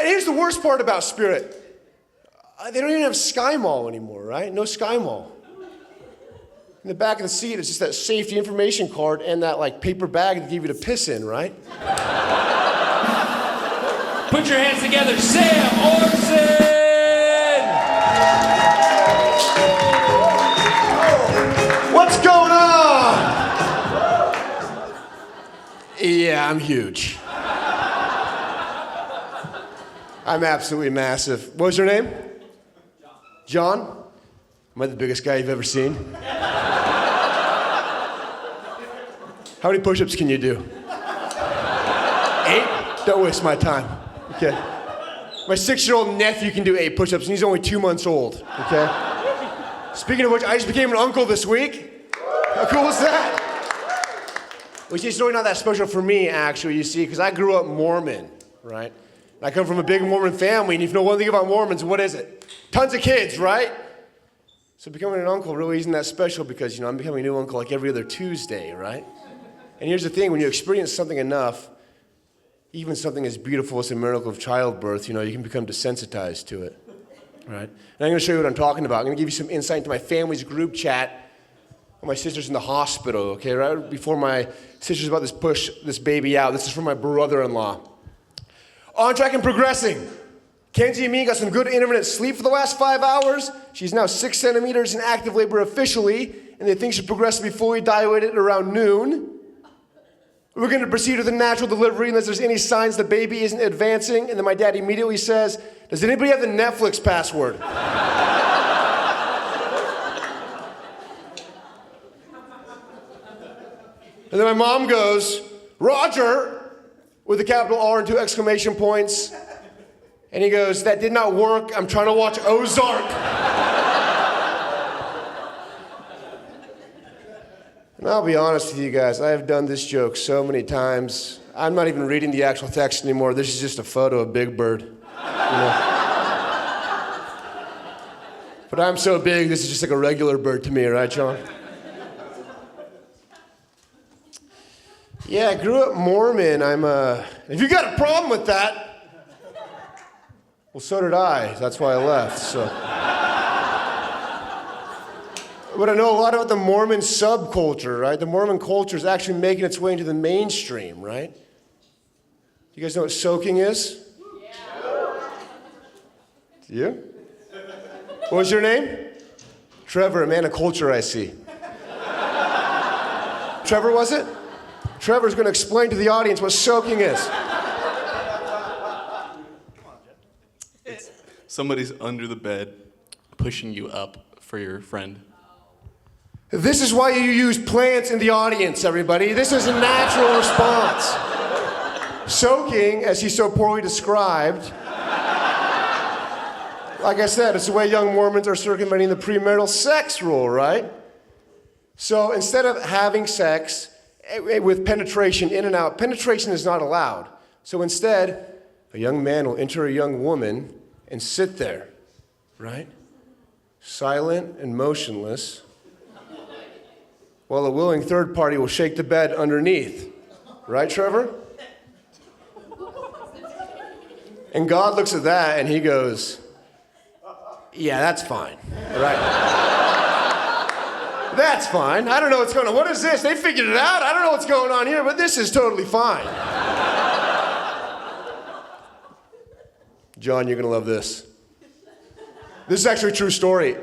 And here's the worst part about Spirit. They don't even have Sky Mall anymore, right? No Sky Mall. In the back of the seat, it's just that safety information card and that like paper bag that give you to piss in, right? Put your hands together, Sam Orson! What's going on? Yeah, I'm huge. I'm absolutely massive. What was your name? John? Am I the biggest guy you've ever seen? How many push-ups can you do? 8? Don't waste my time. Okay. My 6-year-old nephew can do 8 push-ups, and he's only 2 months old. Okay. Speaking of which, I just became an uncle this week. How cool is that? Well, it's really not that special for me, actually, you see, because I grew up Mormon, right? I come from a big Mormon family, and if you know one thing about Mormons, what is it? Tons of kids, right? So becoming an uncle really isn't that special because, I'm becoming a new uncle like every other Tuesday, right? And here's the thing, when you experience something enough, even something as beautiful as a miracle of childbirth, you can become desensitized to it, right? And I'm going to show you what I'm talking about. I'm going to give you some insight into my family's group chat. My sister's in the hospital, okay? Right before my sister's about to push this baby out. This is from my brother-in-law. On track and progressing. Kenzie and me got some good intermittent sleep for the last 5 hours. She's now 6 centimeters in active labor officially, and they think she'll progress to be fully dilated around noon. We're going to proceed with a natural delivery unless there's any signs the baby isn't advancing. And then my dad immediately says, does anybody have the Netflix password? And then my mom goes, Roger, with a capital R and 2 exclamation points. And he goes, that did not work. I'm trying to watch Ozark. And I'll be honest with you guys, I have done this joke so many times. I'm not even reading the actual text anymore. This is just a photo of Big Bird. But I'm so big, this is just like a regular bird to me, right, Sean? Yeah, I grew up Mormon. If you got a problem with that, well, so did I. That's why I left, so. But I know a lot about the Mormon subculture, right? The Mormon culture is actually making its way into the mainstream, right? You guys know what soaking is? Yeah. Do you? What was your name? Trevor, a man of culture, I see. Trevor, was it? Trevor's going to explain to the audience what soaking is. Somebody's under the bed pushing you up for your friend. This is why you use plants in the audience, everybody. This is a natural response. Soaking, as he so poorly described, like I said, it's the way young Mormons are circumventing the premarital sex rule, right? So instead of having sex with penetration in and out, penetration is not allowed. So instead, a young man will enter a young woman and sit there, right? Silent and motionless, while a willing third party will shake the bed underneath. Right, Trevor? And God looks at that and he goes, yeah, that's fine, right? That's fine. I don't know what's going on. What is this? They figured it out. I don't know what's going on here, but this is totally fine. John, you're going to love this. This is actually a true story.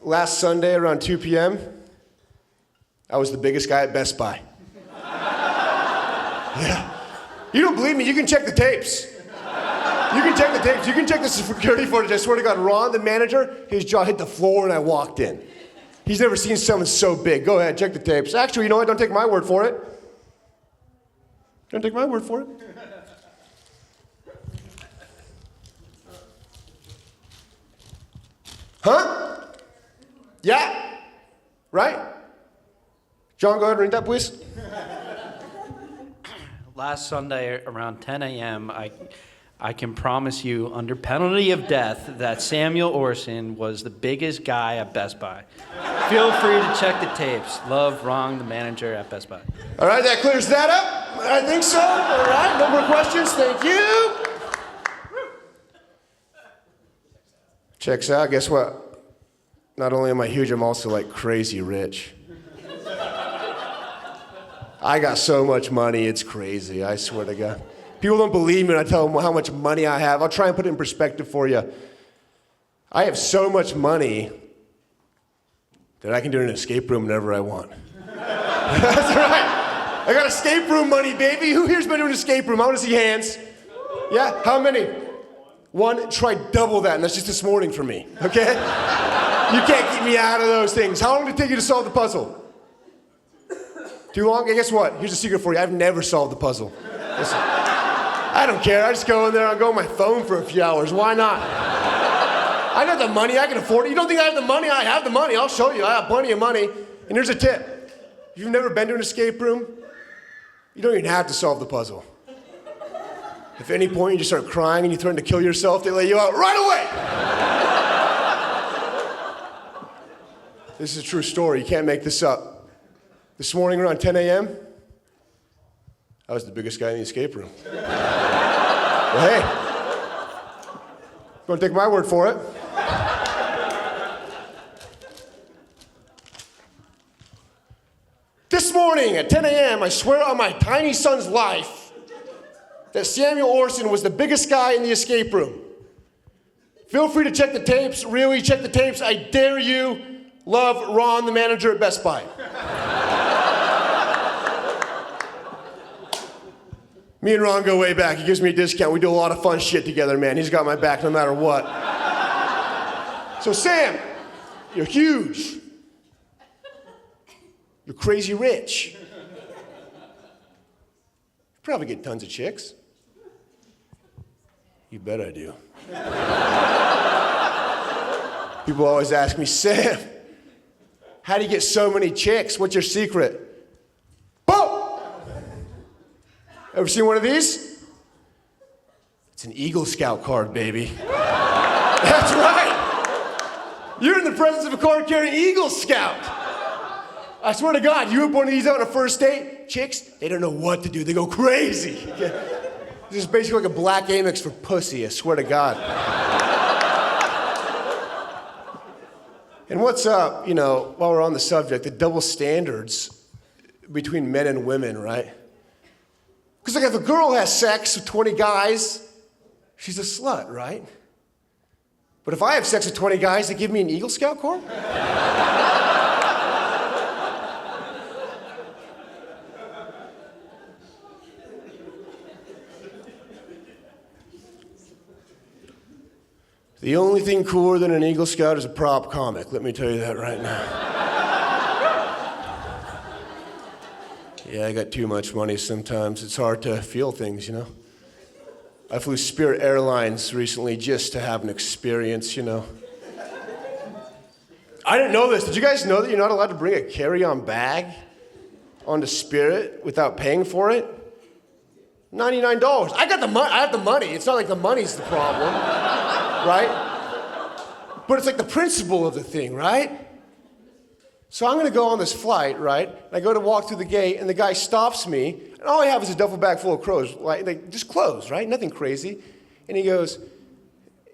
Last Sunday around 2 p.m., I was the biggest guy at Best Buy. Yeah. You don't believe me? You can check the tapes. You can check the tapes. You can check the security footage. I swear to God, Ron, the manager, his jaw hit the floor when I walked in. He's never seen someone so big. Go ahead, check the tapes. Actually, you know what? Don't take my word for it. Don't take my word for it. Huh? Yeah? Right? John, go ahead and read that, please. Last Sunday around 10 a.m., I can promise you, under penalty of death, that Samuel Orson was the biggest guy at Best Buy. Feel free to check the tapes. Love, Ron, the manager at Best Buy. All right, that clears that up. I think so. All right, no more questions. Thank you. Checks out, guess what? Not only am I huge, I'm also like crazy rich. I got so much money, it's crazy, I swear to God. People don't believe me when I tell them how much money I have. I'll try and put it in perspective for you. I have so much money that I can do an escape room whenever I want. That's right. I got escape room money, baby. Who here's been to an escape room? I want to see hands. Yeah? How many? One. Try double that, and that's just this morning for me, okay? You can't keep me out of those things. How long did it take you to solve the puzzle? Too long? Okay, guess what? Here's a secret for you. I've never solved the puzzle. Listen, I don't care. I just go in there and go on my phone for a few hours. Why not? I got the money. I can afford it. You don't think I have the money? I have the money. I'll show you. I have plenty of money. And here's a tip. If you've never been to an escape room, you don't even have to solve the puzzle. If at any point you just start crying and you threaten to kill yourself, they let you out right away. This is a true story. You can't make this up. This morning around 10 a.m., I was the biggest guy in the escape room. Well, hey, don't take my word for it. This morning at 10 a.m., I swear on my tiny son's life that Samuel Orson was the biggest guy in the escape room. Feel free to check the tapes. Really, check the tapes. I dare you. Love, Ron, the manager at Best Buy. Me and Ron go way back. He gives me a discount. We do a lot of fun shit together, man. He's got my back no matter what. So, Sam, you're huge. You're crazy rich. You probably get tons of chicks. You bet I do. People always ask me, Sam, how do you get so many chicks? What's your secret? Boom! Ever seen one of these? It's an Eagle Scout card, baby. That's right. You're in the presence of a card-carrying Eagle Scout. I swear to God, you whip one of these out on a first date, chicks, they don't know what to do. They go crazy. This is basically like a black Amex for pussy, I swear to God. And what's up, while we're on the subject, the double standards between men and women, right? Because if a girl has sex with 20 guys, she's a slut, right? But if I have sex with 20 guys, they give me an Eagle Scout card? The only thing cooler than an Eagle Scout is a prop comic, let me tell you that right now. Yeah, I got too much money sometimes. It's hard to feel things, I flew Spirit Airlines recently just to have an experience, I didn't know this. Did you guys know that you're not allowed to bring a carry-on bag onto Spirit without paying for it? $99. I have the money. It's not like the money's the problem, right? But it's like the principle of the thing, right? So I'm going to go on this flight, right? And I go to walk through the gate, and the guy stops me, and all I have is a duffel bag full of clothes, like just clothes, right? Nothing crazy. And he goes,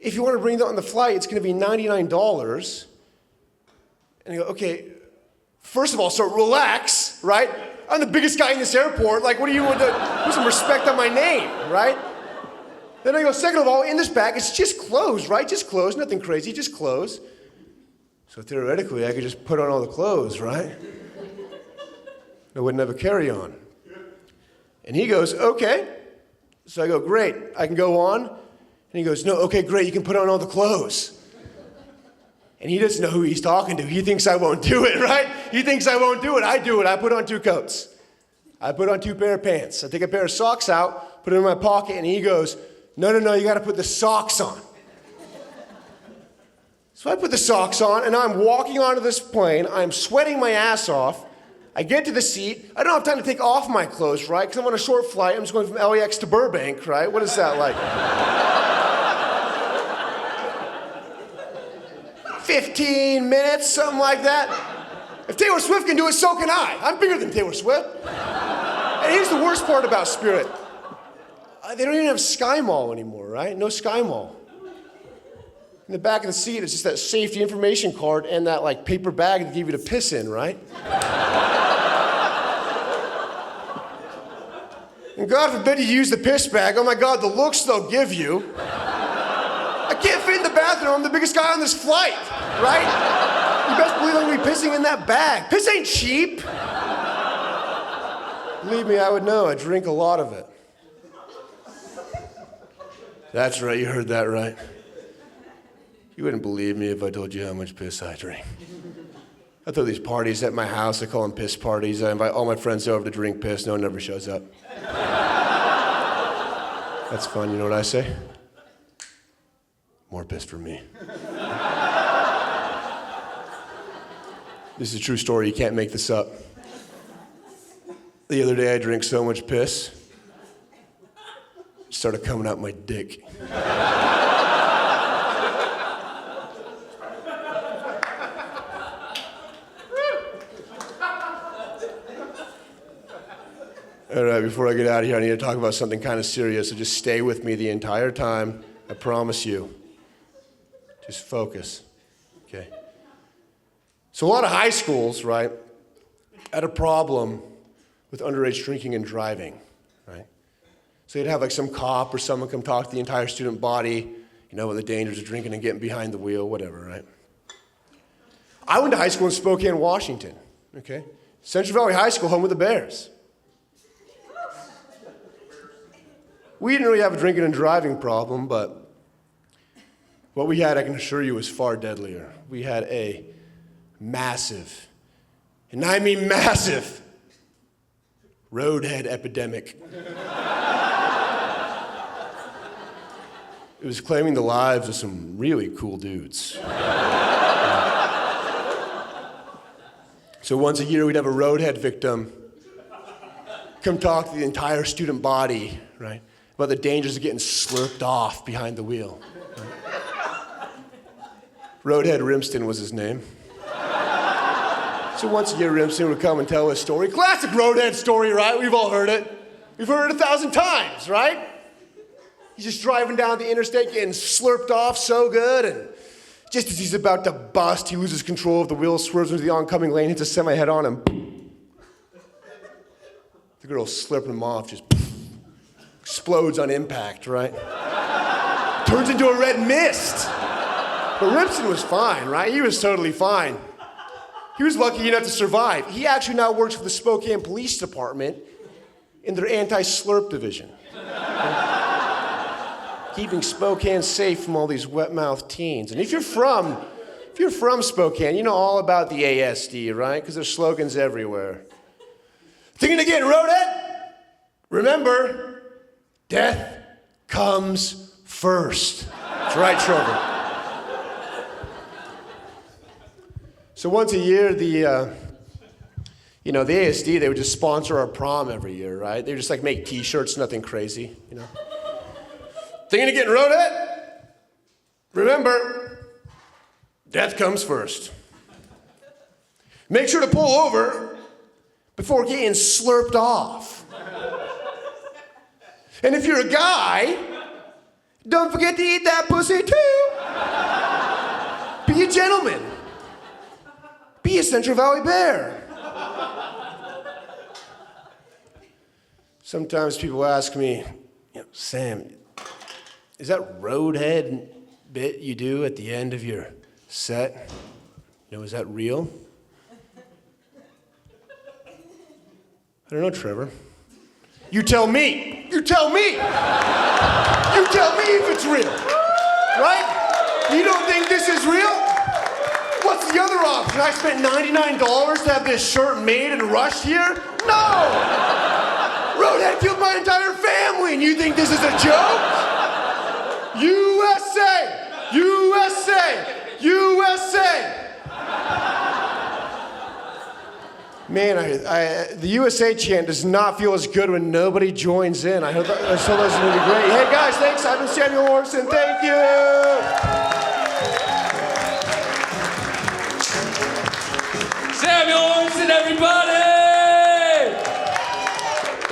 if you want to bring that on the flight, it's going to be $99. And I go, okay, first of all, so relax, right? I'm the biggest guy in this airport. Like, what do you want to put some respect on my name, right? Then I go, second of all, in this bag, it's just clothes, right? Just clothes, nothing crazy, just clothes. So theoretically, I could just put on all the clothes, right? I wouldn't have a carry-on. And he goes, okay. So I go, great, I can go on. And he goes, no, okay, great, you can put on all the clothes. And he doesn't know who he's talking to. He thinks I won't do it, right? He thinks I won't do it. I do it. I put on 2 coats. I put on 2 pair of pants. I take a pair of socks out, put it in my pocket, and he goes, no, you got to put the socks on. So I put the socks on, and I'm walking onto this plane. I'm sweating my ass off. I get to the seat. I don't have time to take off my clothes, right? Because I'm on a short flight. I'm just going from LAX to Burbank, right? What is that like? 15 minutes, something like that. If Taylor Swift can do it, so can I. I'm bigger than Taylor Swift. And here's the worst part about Spirit. They don't even have Sky Mall anymore, right? No Sky Mall. In the back of the seat, it's just that safety information card and that like paper bag that give you to piss in, right? And God forbid you use the piss bag. Oh my God, the looks they'll give you. I can't fit in the bathroom. I'm the biggest guy on this flight, right? You best believe I'm gonna be pissing in that bag. Piss ain't cheap. Believe me, I would know. I drink a lot of it. That's right, you heard that right. You wouldn't believe me if I told you how much piss I drink. I throw these parties at my house. I call them piss parties. I invite all my friends over to drink piss. No one ever shows up. That's fun. You know what I say? More piss for me. This is a true story. You can't make this up. The other day I drank so much piss, it started coming out my dick. All right, before I get out of here, I need to talk about something kind of serious, so just stay with me the entire time. I promise you. Just focus, okay? So a lot of high schools, right, had a problem with underage drinking and driving, right? So you'd have like some cop or someone come talk to the entire student body, you know, about the dangers of drinking and getting behind the wheel, whatever, right? I went to high school in Spokane, Washington, okay? Central Valley High School, home of the Bears. We didn't really have a drinking and driving problem, but what we had, I can assure you, was far deadlier. We had a massive, and I mean massive, roadhead epidemic. It was claiming the lives of some really cool dudes. So once a year, we'd have a roadhead victim come talk to the entire student body, right, about the dangers of getting slurped off behind the wheel. Right? Roadhead Rimston was his name. So once a year, Rimston would come and tell his story. Classic Roadhead story, right? We've all heard it. We've heard it 1,000 times, right? He's just driving down the interstate getting slurped off so good, and just as he's about to bust, he loses control of the wheel, swerves into the oncoming lane, hits a semi head on him. The girl slurping him off, just explodes on impact, right? Turns into a red mist. But Rimston was fine, right? He was totally fine. He was lucky enough to survive. He actually now works for the Spokane Police Department in their anti-slurp division. Keeping Spokane safe from all these wet-mouthed teens. And if you're from Spokane, you know all about the ASD, right? Because there's slogans everywhere. Thinking again, Roadhead? Remember, death comes first. That's right, Trevor. So once a year, the ASD, they would just sponsor our prom every year, right? They would just like make t-shirts, nothing crazy, you know? Thinking of getting Roadhead? Remember, death comes first. Make sure to pull over before getting slurped off. And if you're a guy, don't forget to eat that pussy too. Be a gentleman. Be a Central Valley Bear. Sometimes people ask me, Sam, is that Roadhead bit you do at the end of your set, is that real? I don't know, Trevor. You tell me. You tell me. You tell me if it's real. Right? You don't think this is real? What's the other option? I spent $99 to have this shirt made and rushed here? No! Roadhead killed my entire family, and you think this is a joke? USA! USA! USA! Man, the USA chant does not feel as good when nobody joins in. I hope that's going to be great. Hey guys, thanks. I've been Samuel Orson. Thank you. Samuel Orson, everybody!